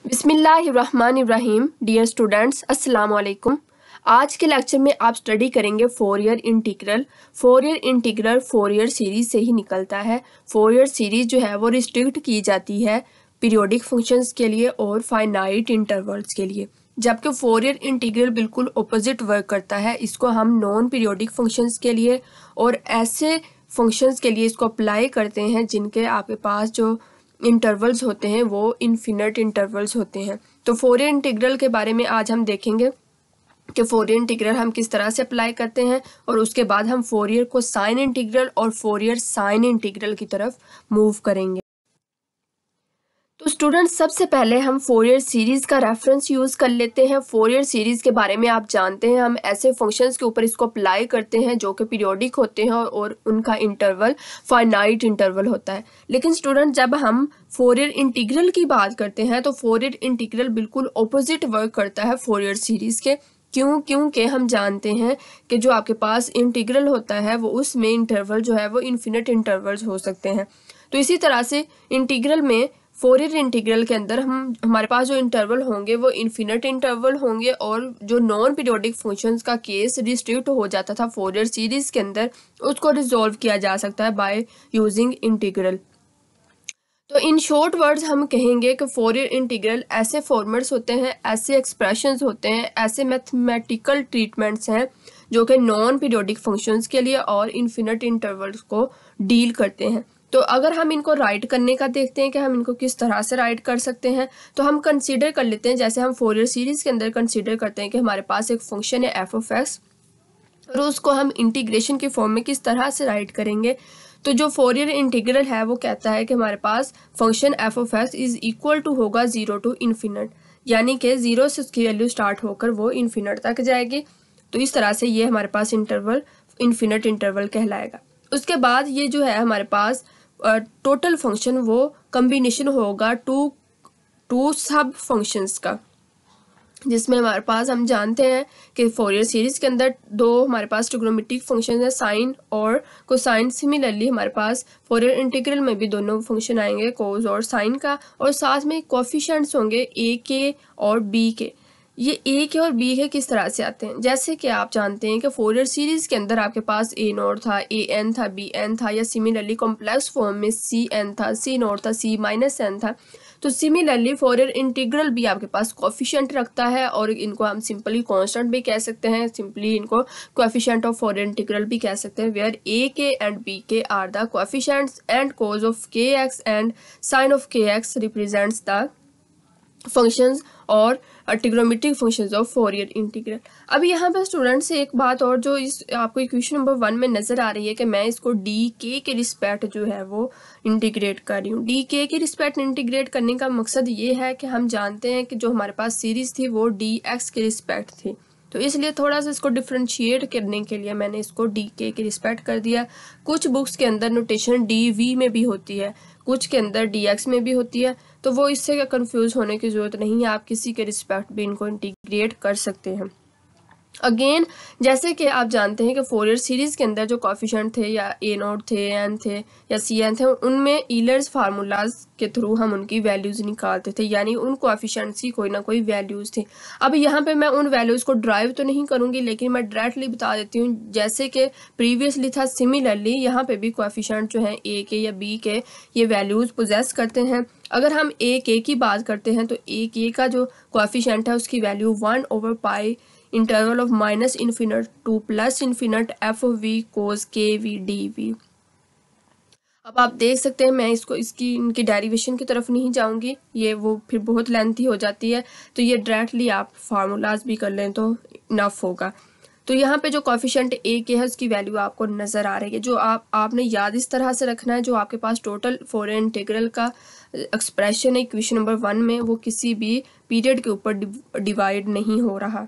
बिस्मिल्लाहिर्रहमानिर्रहीम। Dear students, अस्सलाम वालेकुम। आज के लेक्चर में आप स्टडी करेंगे Fourier integral. Fourier integral Fourier series से ही निकलता है। फोरियर सीरीज जो है वो रिस्ट्रिक्ट की जाती है पीरियोडिक फंक्शंस के लिए और फाइनाइट इंटरवल्स के लिए, जबकि फोरियर इंटीग्रल बिल्कुल ऑपोजिट वर्क करता है। इसको हम नॉन पीरियोडिक फंक्शंस के लिए और ऐसे फंक्शंस के लिए इसको अप्लाई करते हैं जिनके आपके पास जो इंटरवल्स होते हैं वो इन्फिनिट इंटरवल्स होते हैं। तो फोरियर इंटीग्रल के बारे में आज हम देखेंगे कि फोरियर इंटीग्रल हम किस तरह से अप्लाई करते हैं और उसके बाद हम फोरियर को साइन इंटीग्रल और फोरियर साइन इंटीग्रल की तरफ मूव करेंगे। तो स्टूडेंट्स, सबसे पहले हम फोरियर सीरीज का रेफरेंस यूज कर लेते हैं। फोरियर सीरीज के बारे में आप जानते हैं, हम ऐसे फंक्शंस के ऊपर इसको अप्लाई करते हैं जो कि पीरियोडिक होते हैं और उनका इंटरवल फाइनाइट इंटरवल होता है। लेकिन स्टूडेंट, जब हम फोरियर इंटीग्रल की बात करते हैं तो फोरियर इंटीग्रल बिल्कुल ऑपोजिट वर्क करता है फोरियर सीरीज के। क्योंकि हम जानते हैं कि जो आपके पास इंटीग्रल होता है वो उसमें इंटरवल जो है वो इन्फिनिट इंटरवल्स हो सकते हैं। तो इसी तरह से इंटीग्रल में फोरियर इंटीग्रल के अंदर हमारे पास जो इंटरवल होंगे वो इन्फिनिट इंटरवल होंगे और जो नॉन पीरियोडिक फंक्शंस का केस रिस्ट्रिक्ट हो जाता था फोरियर सीरीज के अंदर, उसको रिजॉल्व किया जा सकता है बाय यूजिंग इंटीग्रल। तो इन शॉर्ट वर्ड्स हम कहेंगे कि फोरियर इंटीग्रल ऐसे फॉर्मेट्स होते हैं, ऐसे एक्सप्रेशंस होते हैं, ऐसे मैथमेटिकल ट्रीटमेंट्स हैं जो कि नॉन पीरियोडिक फंक्शंस के लिए और इन्फिनिट इंटरवल्स को डील करते हैं। तो अगर हम इनको राइट करने का देखते हैं कि हम इनको किस तरह से राइट कर सकते हैं, तो हम कंसीडर कर लेते हैं, जैसे हम फोरियर सीरीज के अंदर कंसीडर करते हैं कि हमारे पास एक फंक्शन है एफ ऑफ एक्स और उसको हम इंटीग्रेशन के फॉर्म में किस तरह से राइट करेंगे। तो जो फोरियर इंटीग्रल है वो कहता है कि हमारे पास function F of X is equal to होगा 0 टू इन्फिनिट, यानी कि 0 से उसकी वैल्यू स्टार्ट होकर वो इन्फिनिट तक जाएगी। तो इस तरह से ये हमारे पास इंटरवल इन्फिनिट इंटरवल कहलाएगा। उसके बाद ये जो है हमारे पास टोटल फंक्शन वो कम्बिनेशन होगा टू सब फंक्शंस का, जिसमें हमारे पास हम जानते हैं कि फोरियर सीरीज के अंदर दो हमारे पास ट्रिग्नोमेट्रिक फंक्शन है, साइन और कोसाइन। सिमिलरली हमारे पास फोरियर इंटीग्रल में भी दोनों फंक्शन आएंगे, कोस और साइन का, और साथ में कोएफिशिएंट्स होंगे ए के और बी के। ये ए के और बी के किस तरह से आते हैं, जैसे कि आप जानते हैं कि फोरियर सीरीज के अंदर आपके पास ए नॉट था, ए एन था, बी एन था, या सिमिलरली कॉम्प्लेक्स फॉर्म में सी एन था, सी नॉट था, सी माइनस एन था। तो सिमिलरली फोरियर इंटीग्रल भी आपके पास कोएफिशिएंट रखता है और इनको हम सिंपली कांस्टेंट भी कह सकते हैं, सिंपली इनको कोएफिशिएंट ऑफ फोरियर इंटीग्रल भी कह सकते हैं, where A K and B K are the coefficients and cos of K X and sine of K X represents the functions और trigonometric functions of Fourier integral. अब यहाँ पे student से एक बात और जो इस आपको इक्वेशन नंबर 1 में नजर आ रही है कि मैं इसको डी के रिस्पेक्ट जो है वो इंटीग्रेट कर रही हूँ। डी के रिस्पेक्ट इंटीग्रेट करने का मकसद ये है कि हम जानते हैं कि जो हमारे पास सीरीज थी वो डी एक्स के रिस्पेक्ट थी, तो इसलिए थोड़ा सा इसको डिफ्रेंशिएट करने के लिए मैंने इसको डी के रिस्पेक्ट कर दिया। कुछ बुक्स के अंदर नोटेशन डी वी में भी होती है, कुछ के अंदर डी एक्स में भी होती है, तो वो इससे कंफ्यूज होने की ज़रूरत नहीं है, आप किसी के रिस्पेक्ट भी इनको इंटीग्रेट कर सकते हैं। अगेन, जैसे कि आप जानते हैं कि फोरियर सीरीज के अंदर जो कोएफिशिएंट थे या ए नॉट थे, एन थे या सी एन थे, उनमें ईलर्स फार्मूलाज के थ्रू हम उनकी वैल्यूज निकालते थे, यानी उन कोएफिशिएंट्स की कोई ना कोई वैल्यूज थी। अब यहाँ पे मैं उन वैल्यूज को ड्राइव तो नहीं करूंगी, लेकिन मैं डायरेक्टली बता देती हूँ, जैसे कि प्रीवियसली था। सिमिलरली यहाँ पे भी कोएफिशिएंट जो है ए के या बी के ये वैल्यूज पोजेस करते हैं। अगर हम ए के की बात करते हैं तो ए के का जो कोएफिशिएंट है उसकी value 1/π interval of minus infinite to plus infinite F of V cos K V D we. अब आप देख सकते हैं, मैं इनकी डेरिवेशन की तरफ नहीं जाऊंगी, ये वो फिर बहुत लेंथी हो जाती है, तो ये डायरेक्टली आप फार्मूलाज भी कर लें तो इनफ होगा। तो यहाँ पे जो कोएफिशिएंट ए के है उसकी वैल्यू आपको नजर आ रही है, जो आपने याद इस तरह से रखना है, जो आपके पास टोटल फोरियर इंटीग्रल का एक्सप्रेशन है इक्वेशन नंबर 1 में, वो किसी भी पीरियड के ऊपर डिवाइड नहीं हो रहा।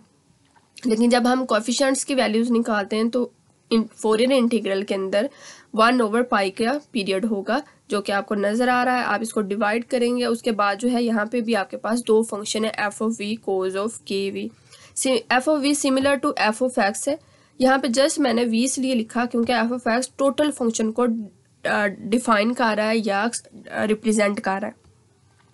लेकिन जब हम कोएफिशिएंट्स की वैल्यूज निकालते हैं तो फोरियर इंटीग्रल के अंदर 1/π का पीरियड होगा, जो कि आपको नजर आ रहा है। आप इसको डिवाइड करेंगे, उसके बाद जो है यहाँ पे भी आपके पास दो फंक्शन है, F of V cos of K V. F of V similar to F of X है। यहाँ पे जस्ट मैंने वी इसलिए लिखा क्योंकि F of X total function को डिफाइन कर रहा है या रिप्रेजेंट कर रहा है।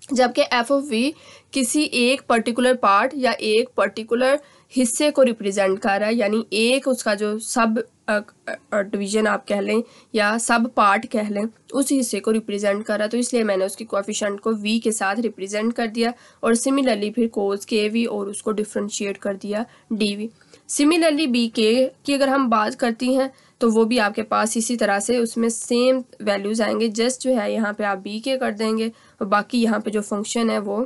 जबकि एफ ऑफ वी किसी एक पर्टिकुलर पार्ट या एक पर्टिकुलर हिस्से को रिप्रेजेंट कर रहा है, यानी एक उसका जो सब डिवीजन आप कह लें या सब पार्ट कह लें, उस हिस्से को रिप्रेजेंट कर रहा है, तो इसलिए मैंने उसकी कोएफिशिएंट को वी के साथ रिप्रेजेंट कर दिया और सिमिलरली फिर कोस के वी और उसको डिफ्रेंशिएट कर दिया डी वी। सिमिलरली बी के की अगर हम बात करती हैं तो वो भी आपके पास इसी तरह से उसमें सेम वैल्यूज आएंगे, जस्ट जो है यहाँ पे आप बी के कर देंगे और बाकी यहाँ पे जो फंक्शन है वो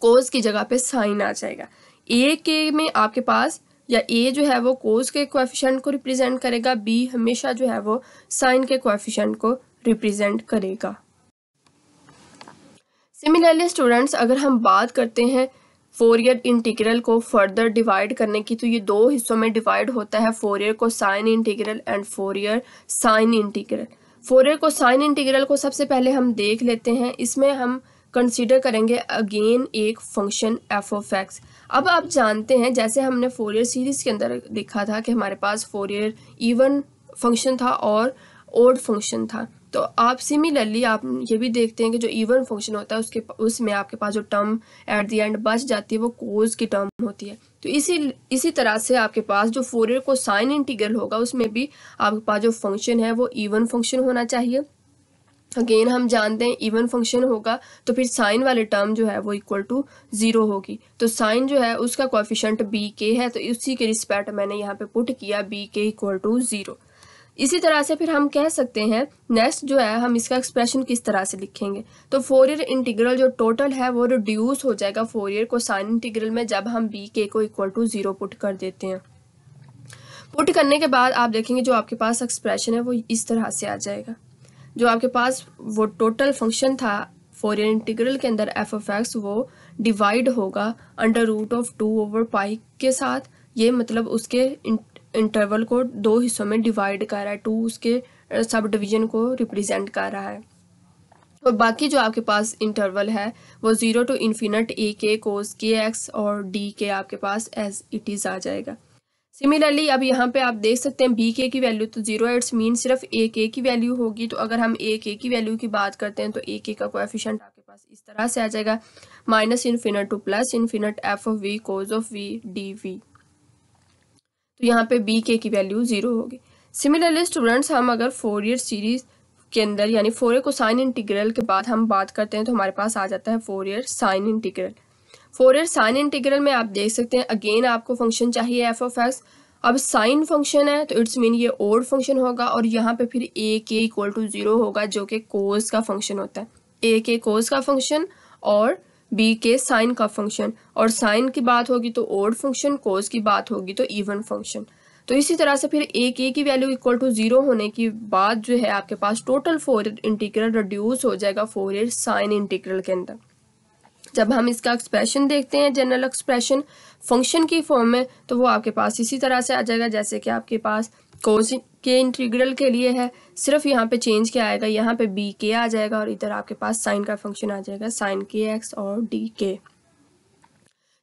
कोस की जगह पे साइन आ जाएगा। ए के में आपके पास या ए जो है वो कोस के कोएफिशिएंट को रिप्रेजेंट करेगा, बी हमेशा जो है वो साइन के कोएफिशिएंट को रिप्रेजेंट करेगा। सिमिलरली स्टूडेंट्स, अगर हम बात करते हैं फोरियर इंटीग्रल को फर्दर डिवाइड करने की, तो ये दो हिस्सों में डिवाइड होता है, फोरियर को sine integral and Fourier sine integral. Fourier को साइन इंटीग्रल को सबसे पहले हम देख लेते हैं। इसमें हम कंसीडर करेंगे अगेन एक फंक्शन एफ ऑफ एक्स। अब आप जानते हैं जैसे हमने फोरियर सीरीज के अंदर देखा था कि हमारे पास फोरियर इवन फंक्शन था और ओड फंक्शन था, तो आप सिमिलरली आप ये भी देखते हैं कि जो इवन फंक्शन होता है उसमें आपके पास जो टर्म एट द एंड बच जाती है वो कोस की टर्म होती है। तो इसी तरह से आपके पास जो फोरियर को साइन इंटीग्रल होगा उसमें भी आपके पास जो फंक्शन है वो इवन फंक्शन होना चाहिए। अगेन हम जानते हैं इवन फंक्शन होगा तो फिर साइन वाले टर्म जो है वो इक्वल टू 0 होगी, तो साइन जो है उसका कोएफिशिएंट बी के है, तो उसी के रिस्पेक्ट मैंने यहाँ पे पुट किया बी के इक्वल टू 0। इसी तरह से फिर हम कह सकते हैं नेक्स्ट जो है हम इसका एक्सप्रेशन किस तरह से लिखेंगे, तो फोरियर इंटीग्रल जो टोटल है वो रिड्यूस हो जाएगा फोरियर को साइन इंटीग्रल में जब हम बी के को इक्वल टू 0 पुट कर देते हैं। पुट करने के बाद आप देखेंगे जो आपके पास एक्सप्रेशन है वो इस तरह से आ जाएगा। जो आपके पास वो टोटल फंक्शन था फोरियर इंटीग्रल के अंदर एफ ऑफ एक्स, वो डिवाइड होगा अंडर रूट ऑफ 2/पाई के साथ। ये मतलब उसके इंटरवल को दो हिस्सों में डिवाइड कर रहा है, 2 उसके सब डिवीजन को रिप्रेजेंट कर रहा है, और बाकी जो आपके पास इंटरवल है वो 0 to इन्फिनिट ए के कोस के एक्स और डी के आपके पास एज इट इज आ जाएगा। सिमिलरली अब यहाँ पे आप देख सकते हैं बी के की वैल्यू तो 0 इट्स मीन सिर्फ ए के की वैल्यू होगी, तो अगर हम ए के की वैल्यू की बात करते हैं तो ए के का कोएफिशिएंट आपके पास इस तरह से आ जाएगा -infinite to +infinite F of V cos of V D V. तो यहाँ पे बी के की वैल्यू 0 होगी। सिमिलरली स्टूडेंट्स, हम अगर फोरियर सीरीज के अंदर यानी फोरियर को साइन इंटीग्रल के बाद हम बात करते हैं तो हमारे पास आ जाता है Fourier sine integral. Fourier sine integral में आप देख सकते हैं अगेन आपको फंक्शन चाहिए एफ ऑफ एक्स। अब साइन फंक्शन है तो इट्स मीन ये ओड फंक्शन होगा और यहाँ पे फिर ए के इक्वल टू 0 होगा जो कि कोस का फंक्शन होता है, ए के कोस का फंक्शन और बी के साइन का फंक्शन, और साइन की बात होगी तो ओड फंक्शन, कोस की बात होगी तो इवन फंक्शन। तो इसी तरह से फिर ए के की वैल्यू इक्वल टू 0 होने की बाद जो है आपके पास टोटल फोरियर इंटीग्रल रिड्यूस हो जाएगा फोरियर साइन इंटीग्रल के अंदर। जब हम इसका एक्सप्रेशन देखते हैं जनरल एक्सप्रेशन फंक्शन की फॉर्म में, तो वो आपके पास इसी तरह से आ जाएगा जैसे कि आपके पास कोस के इंटीग्रल के लिए है, सिर्फ यहाँ पे चेंज क्या आएगा, यहाँ पे बी के आ जाएगा और इधर आपके पास साइन का फंक्शन आ जाएगा साइन के एक्स और डी के।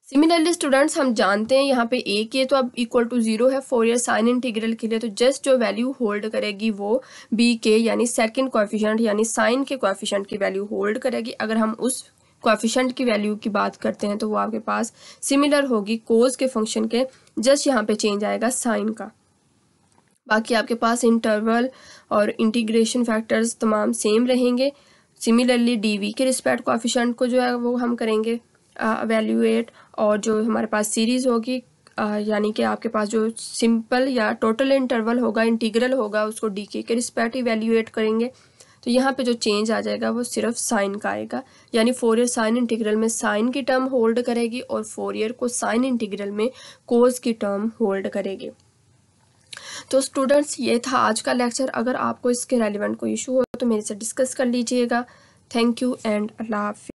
सिमिलरली स्टूडेंट्स, हम जानते हैं यहाँ पे ए के तो अब इक्वल टू 0 है फोरियर साइन इंटीग्रल के लिए, तो जस्ट जो वैल्यू होल्ड करेगी वो बी के यानी सेकंड कोएफिशिएंट यानी साइन के कोएफिशिएंट की वैल्यू होल्ड करेगी। अगर हम उस कोएफिशिएंट की वैल्यू की बात करते हैं तो वो आपके पास सिमिलर होगी कोस के फंक्शन के, जस्ट यहाँ पे चेंज आएगा साइन का। बाकी आपके पास इंटरवल और इंटीग्रेशन फैक्टर्स तमाम सेम रहेंगे। सिमिलरली डीवी के रिस्पेक्ट कोएफिशिएंट को जो है वो हम करेंगे एवेल्यूएट, और जो हमारे पास सीरीज होगी यानी कि आपके पास जो सिंपल या टोटल इंटरवल होगा इंटीग्रल होगा उसको डी के रिस्पेक्ट इवेल्यूएट करेंगे। तो यहाँ पे जो चेंज आ जाएगा वो सिर्फ साइन का आएगा, यानी फोरियर साइन इंटीग्रल में साइन की टर्म होल्ड करेगी और फोरियर को साइन इंटीग्रल में कोस की टर्म होल्ड करेगी। तो स्टूडेंट्स, ये था आज का लेक्चर। अगर आपको इसके रेलिवेंट कोई इशू हो तो मेरे से डिस्कस कर लीजिएगा। थैंक यू एंड अल्लाह हाफिज़।